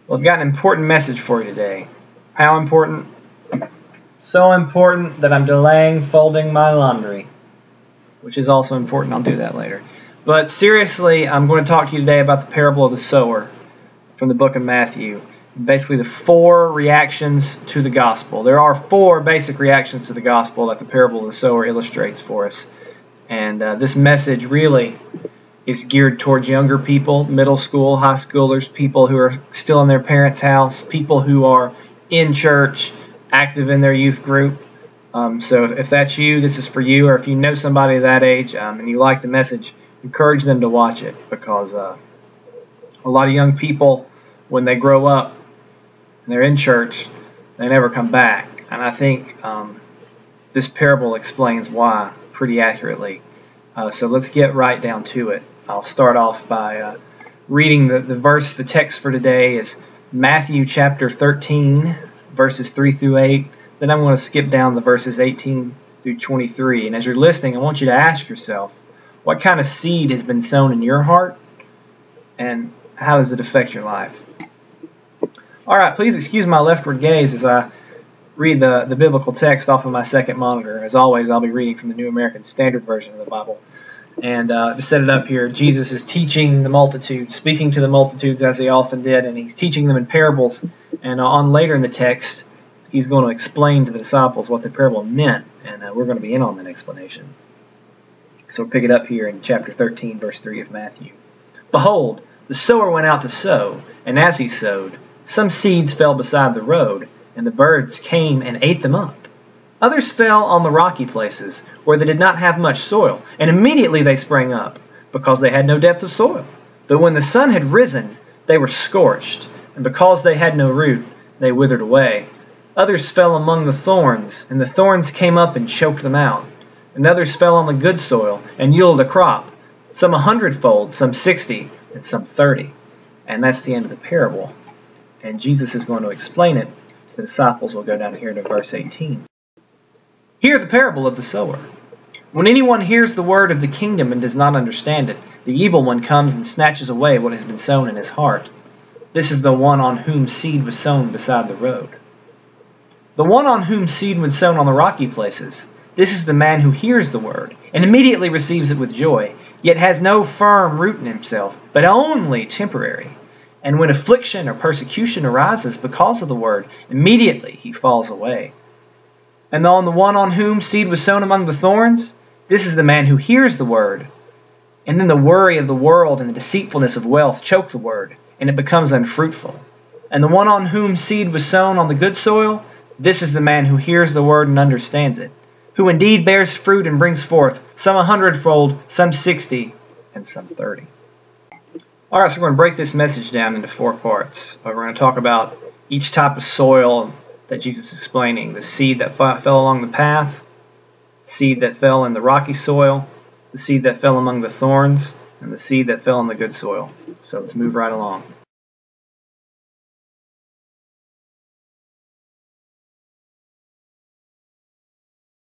Well, I've got an important message for you today. How important? So important that I'm delaying folding my laundry, which is also important. I'll do that later. But seriously, I'm going to talk to you today about the parable of the sower from the book of Matthew. Basically, the 4 reactions to the gospel. There are 4 basic reactions to the gospel that the parable of the sower illustrates for us. And this message really is geared towards younger people, middle school, high schoolers, people who are still in their parents' house, people who are in church, active in their youth group. So if that's you, this is for you. Or if you know somebody that age and you like the message, encourage them to watch it, because a lot of young people, when they grow up and they're in church, they never come back. And I think this parable explains why pretty accurately. So let's get right down to it. I'll start off by reading the text for today is Matthew chapter 13, verses 3 through 8. Then I'm going to skip down the verses 18 through 23. And as you're listening, I want you to ask yourself, what kind of seed has been sown in your heart? And how does it affect your life? All right, please excuse my leftward gaze as I read the biblical text off of my second monitor. As always, I'll be reading from the New American Standard Version of the Bible. And to set it up here, Jesus is teaching the multitudes, speaking to the multitudes as he often did, and he's teaching them in parables. And on later in the text, he's going to explain to the disciples what the parable meant, and we're going to be in on that explanation. So we'll pick it up here in chapter 13, verse 3 of Matthew. Behold, the sower went out to sow, and as he sowed, some seeds fell beside the road, and the birds came and ate them up. Others fell on the rocky places, where they did not have much soil, and immediately they sprang up, because they had no depth of soil. But when the sun had risen, they were scorched, and because they had no root, they withered away. Others fell among the thorns, and the thorns came up and choked them out. And others fell on the good soil, and yielded a crop, some 100-fold, some 60, and some 30. And that's the end of the parable. And Jesus is going to explain it. The disciples will go down here to verse 18. Hear the parable of the sower. When anyone hears the word of the kingdom and does not understand it, the evil one comes and snatches away what has been sown in his heart. This is the one on whom seed was sown beside the road. The one on whom seed was sown on the rocky places, this is the man who hears the word and immediately receives it with joy, yet has no firm root in himself, but only temporary. And when affliction or persecution arises because of the word, immediately he falls away. And on the one on whom seed was sown among the thorns, this is the man who hears the word, and then the worry of the world and the deceitfulness of wealth choke the word, and it becomes unfruitful. And the one on whom seed was sown on the good soil, this is the man who hears the word and understands it, who indeed bears fruit and brings forth some 100-fold, some 60, and some 30. All right, so we're going to break this message down into 4 parts. We're going to talk about each type of soil that Jesus is explaining. The seed that fell along the path, the seed that fell in the rocky soil, the seed that fell among the thorns, and the seed that fell in the good soil. So let's move right along.